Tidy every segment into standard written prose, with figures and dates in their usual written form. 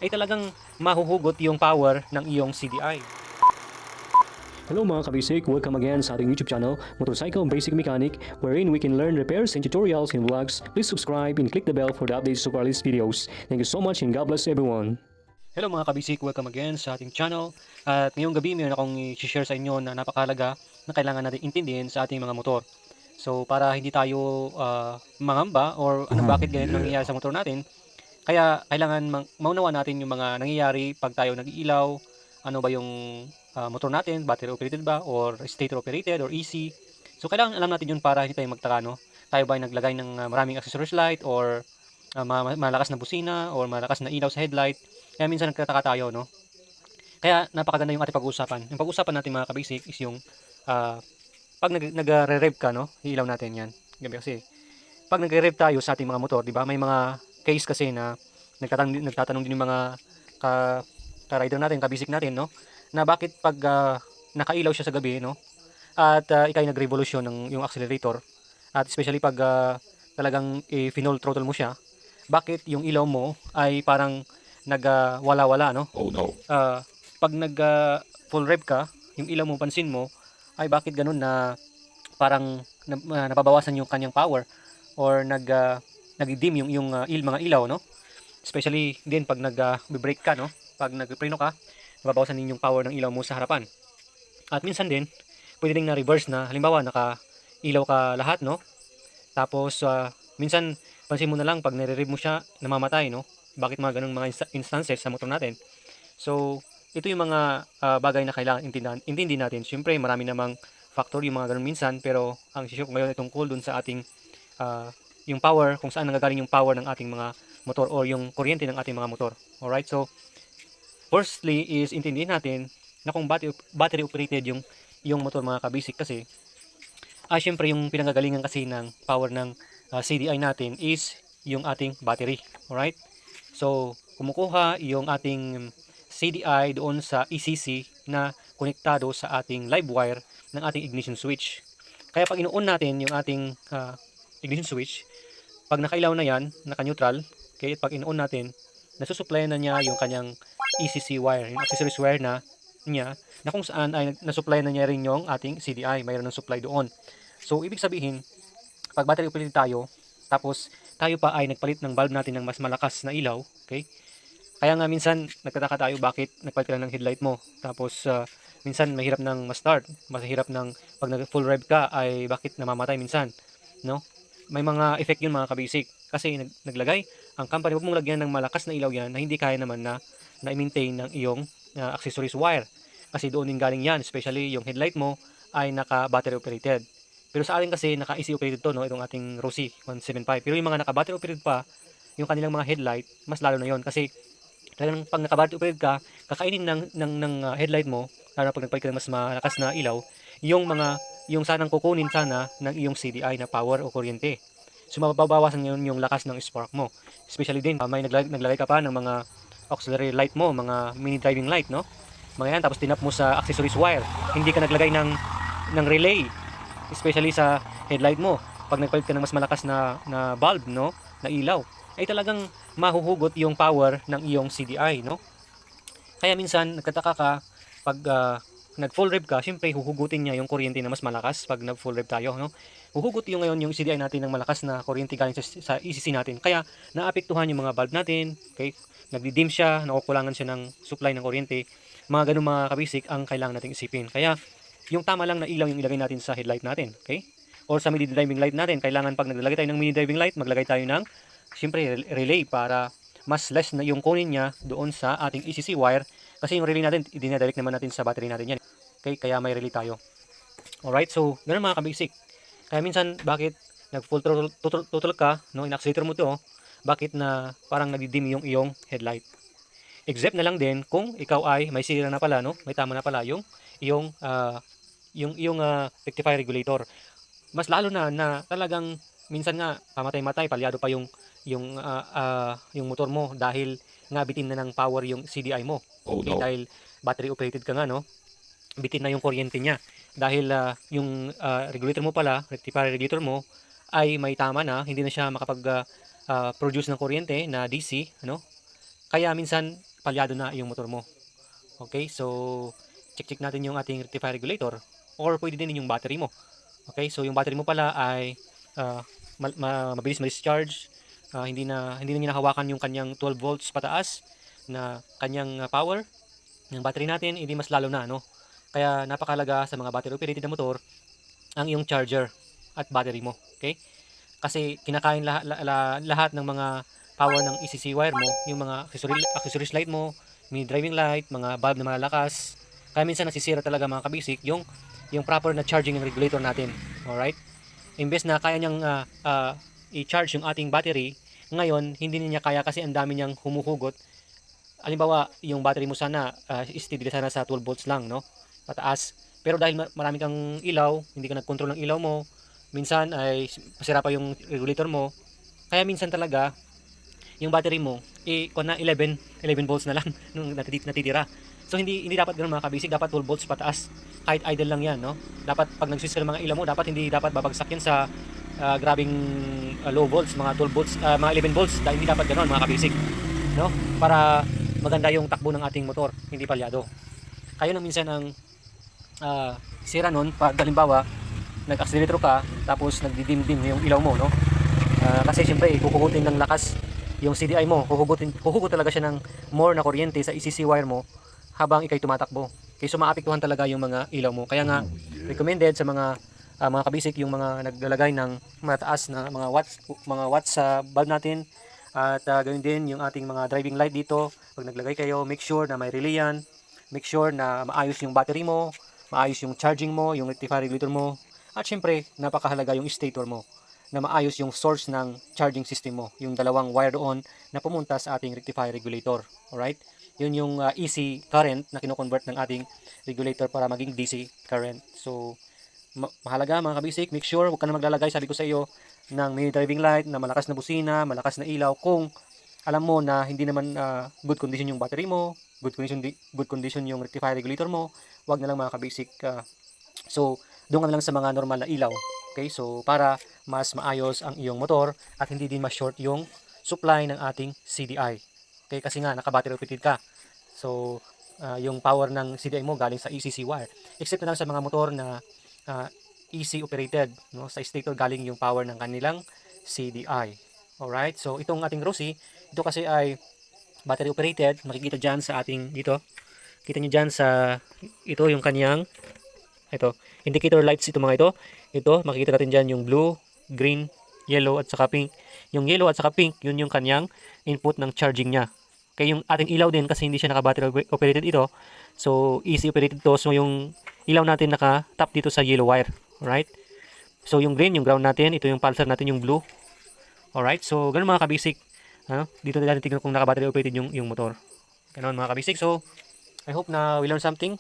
ay talagang mahuhugot yung power ng iyong CDI. Hello mga kabisik, welcome again sa ating YouTube channel, Motorcycle Basic Mechanic, wherein we can learn repairs and tutorials and vlogs. Please subscribe and click the bell for the updates of our latest videos. Thank you so much and God bless everyone. Hello mga kabisik, welcome again sa ating channel. At ngayong gabi mayroon akong i-share sa inyo na napakahalaga na kailangan natin intindihin sa ating mga motor. So para hindi tayo mangamba or bakit ganito nangyayari sa motor natin, kaya kailangan maunawa natin yung mga nangyayari pag tayo nag-iilaw, ano ba yung motor natin, battery operated ba or stator operated or AC. So kailangan alam natin yun para hindi tayo magtaka, no? Tayo ba ay naglagay ng maraming accessories light or malakas na busina or malakas na ilaw sa headlight. Kaya minsan nagtataka tayo, no? Kaya napakaganda yung ating pag-uusapan. Yung pag-uusapan natin mga kabasic is yung ah, pag nagre-rev ka, no? Ilaw natin yan. Gabi kasi pag nagre-rev tayo sa ating mga motor, di ba? May mga case kasi na nagtatanong din yung mga ka, ka-rider natin, kabisik natin, no? Na bakit pag nakailaw siya sa gabi, no? At ikay nag-revolution ng yung accelerator at especially pag talagang i-full throttle mo siya, bakit yung ilaw mo ay parang nagwala-wala, no? Oh no. Pag nag full rev ka, yung ilaw mo pansin mo ay bakit ganun na parang nababawasan yung kanyang power or nag-dim yung mga ilaw, no? Especially din pag nag-brake ka, no? Pag nagpreno ka, nababawasan din yung power ng ilaw mo sa harapan. At minsan din, pwede ding na-reverse na, halimbawa naka-ilaw ka lahat, no? Tapos minsan pansin mo na lang pag nire-rev mo siya, namamatay, no? Bakit mga ganung mga instances sa motor natin? So, ito yung mga bagay na kailangan intindihin natin. Siyempre, marami namang factor yung mga ganun minsan, pero ang issue ko ngayon ay tungkol dun sa ating yung power, kung saan nanggagaling yung power ng ating mga motor or yung kuryente ng ating mga motor. Alright, so firstly is intindihin natin na kung battery operated yung motor mga kabisik kasi syempre yung pinanggagalingan kasi ng power ng CDI natin is yung ating battery. Alright? So, kumukuha yung ating CDI doon sa ECC na konektado sa ating live wire ng ating ignition switch. Kaya pag ino-on natin yung ating ignition switch, pag nakailaw na yan, naka-neutral, okay, pag ino-on natin, nasusupply na niya yung kanyang ECC wire, yung accessories wire na niya, na kung saan ay nasupply na niya rin yung ating CDI, mayroon ng supply doon. So, ibig sabihin, pag battery operated tayo, tapos tayo pa ay nagpalit ng bulb natin ng mas malakas na ilaw, okay? Kaya nga minsan nagtataka tayo bakit nagpalit ka lang ng headlight mo. Tapos minsan mahirap nang ma-start, mahirap nang pag nag-full rev ka ay bakit namamatay minsan, no? May mga effect yun mga kabasic. Kasi naglagay ang company, huwag mong lagyan ng malakas na ilaw yan na hindi kaya naman na i-maintain ng iyong accessories wire. Kasi doon din galing yan, especially yung headlight mo ay naka-battery operated. Pero sa atin kasi naka-AC operated to, no, itong ating Rossi 175. Pero yung mga naka-battery operated pa, yung kanilang mga headlight, mas lalo na yon kasi talagang pag naka-battery operated ka, kakainin ng headlight mo, lalo na pag nagpalit ka ng mas malakas na ilaw, yung sanang kukunin sana ng iyong CDI na power o kuryente. So mababawasan yun yung lakas ng spark mo. Especially din, may naglagay ka pa ng mga auxiliary light mo, mga mini driving light, no? Mga yan, tapos tinap mo sa accessories wire. Hindi ka naglagay ng relay, especially sa headlight mo. Pag nagpalit ka ng mas malakas na bulb, no, na ilaw, ay talagang mahuhugot yung power ng iyong CDI, no? Kaya minsan nagtataka ka pag nag full rev ka, syempre huhugutin niya yung kuryente na mas malakas pag nag full rev tayo, no? Huhugot yung ngayon yung CDI natin ng malakas na kuryente galing sa ECC natin. Kaya naapektuhan yung mga bulb natin, okay? Nagdi-dim siya, nakukulangan siya ng supply ng kuryente. Mga ganung mga kabisik ang kailangan nating isipin. Kaya yung tama lang na ilaw yung ilagay natin sa headlight natin, okay? Or sa mini driving light natin, kailangan pag naglagay tayo ng mini driving light, maglagay tayo ng siyempre relay para mas less na yung kunin niya doon sa ating ECC wire kasi yung relay natin idinadirect naman natin sa battery natin yan. Okay, kaya may relay tayo. Alright, so ganun mga kabasic. Kaya minsan bakit nag full throttle ka, no, in-accelerator mo to, bakit na parang nagdi-dim yung iyong headlight. Except na lang din kung ikaw ay may sira na pala, no, may tama na pala yung iyong rectifier regulator. Mas lalo na talagang minsan nga pamatay-matay, palyado pa yung motor mo dahil nga bitin na ng power yung CDI mo. Oh Okay, no. dahil battery operated ka nga, no? Bitin na yung kuryente niya. Dahil yung regulator mo pala, rectifier regulator mo ay may tama na, hindi na siya makapag produce ng kuryente na DC, ano? Kaya minsan palyado na yung motor mo. Okay, so check natin yung ating rectifier regulator, or pwede din yung battery mo. Okay, so yung battery mo pala ay mabilis ma-discharge, hindi na niya nahawakan yung kanyang 12 volts pataas na kanyang power ng battery natin, hindi mas lalo na, no? Kaya napakalaga sa mga battery operated na motor ang iyong charger at battery mo. Okay? Kasi kinakain lahat ng mga power ng ECC wire mo, yung mga accessories light mo, mini driving light, mga bulb na malalakas. Kaya minsan nasisira talaga mga kabisik yung proper na charging ng regulator natin. Alright? Imbes na kaya niyang i-charge yung ating battery, ngayon hindi niya kaya kasi ang dami niyang humuhugot. Halimbawa, yung battery mo sana steady sana sa 12 volts lang, no? Pataas. Pero dahil marami kang ilaw, hindi ka nag-control ng ilaw mo, minsan ay masira pa yung regulator mo. Kaya minsan talaga yung battery mo kung na 11 volts na lang nung natitira. So hindi dapat ganoon mga kabisik, dapat 12 volts pataas. Kahit idle lang 'yan, no? Dapat pag nag-switch ka ng mga ilaw mo, hindi dapat babagsak 'yan sa grabing low volts, mga 12 volts, mga 11 volts. Dahil hindi dapat ganoon mga kabisik, no? Para maganda yung takbo ng ating motor, hindi palyado. Kayo na minsan ang sira nun pag halimbawa nag-accelerator ka tapos nagdidim-dim yung ilaw mo, no? Kasi siyempre kukugutin ng lakas yung CDI mo, huhugot talaga siya ng more na kuryente sa ECC wire mo habang ikay tumatakbo. Kaya so maapektuhan talaga yung mga ilaw mo. Kaya nga recommended sa mga kabisik yung mga naglalagay ng mataas na mga watts sa bulb natin. At gawin din yung ating mga driving light dito. Pag naglagay kayo, make sure na may relay yan. Make sure na maayos yung battery mo, maayos yung charging mo, yung rectifier regulator mo. At syempre, napakahalaga yung stator mo, na maayos yung source ng charging system mo, yung dalawang wire doon na pumunta sa ating rectifier regulator. Alright? Yun yung AC current na kino-convert ng ating regulator para maging DC current. So, mahalaga mga kabisik, make sure huwag ka na maglalagay, sabi ko sa iyo, ng mini driving light na malakas na busina, malakas na ilaw kung alam mo na hindi naman good condition yung battery mo, good condition yung rectifier regulator mo. Wag na lang mga kabisik. So doon ka na lang sa mga normal na ilaw. Okay, so para mas maayos ang iyong motor at hindi din ma-short yung supply ng ating CDI. Okay, kasi nga naka-battery operated ka. So yung power ng CDI mo galing sa ECC wire. Except na lang sa mga motor na EC operated, no? Sa stator galing yung power ng kanilang CDI. Alright, so itong ating Rosie, ito kasi ay battery operated. Makikita dyan sa ating dito. Kita nyo dyan sa ito yung kanyang indicator lights, ito mga ito. Ito, makikita natin dyan yung blue, green, yellow at saka pink. Yung yellow at saka pink, yun yung kanyang input ng charging niya. Kaya yung ating ilaw din, kasi hindi siya naka-battery operated ito, so EC operated to, so yung ilaw natin naka-tap dito sa yellow wire. Alright? So yung green, yung ground natin, ito yung pulsar natin, yung blue. Alright? So ganun mga kabasic. Dito natin tingnan kung naka-battery operated yung motor. Ganun mga kabasic. So I hope na we learn something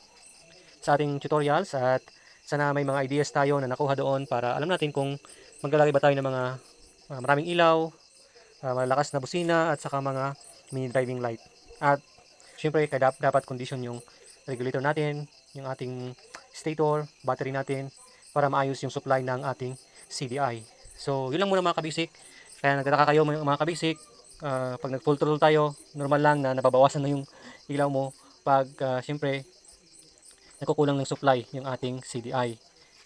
sa ating tutorials at sana may mga ideas tayo na nakuha doon para alam natin kung maglalagay ba tayo ng mga maraming ilaw, malakas na busina at saka mga mini driving light. At syempre dapat condition yung regulator natin, yung ating stator, battery natin para maayos yung supply ng ating CDI. So yun lang muna mga kabisik. Kaya nagtataka kayo mga kabisik, pag nag full throttle tayo, normal lang na nababawasan na yung ilaw mo pag syempre nagkukulang ng supply yung ating CDI.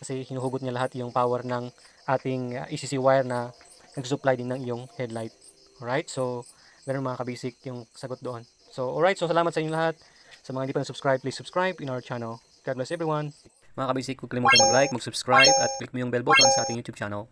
Kasi hinuhugot niya lahat yung power ng ating ECC wire na nag-supply din ng iyong headlight. Alright, so ganun mga kabisik yung sagot doon. So alright, so salamat sa inyo lahat. Sa mga hindi pa na-subscribe, please subscribe in our channel. God bless everyone. Mga kabisik, huwag kalimutan mag-like, mag-subscribe at click mo yung bell button sa ating YouTube channel.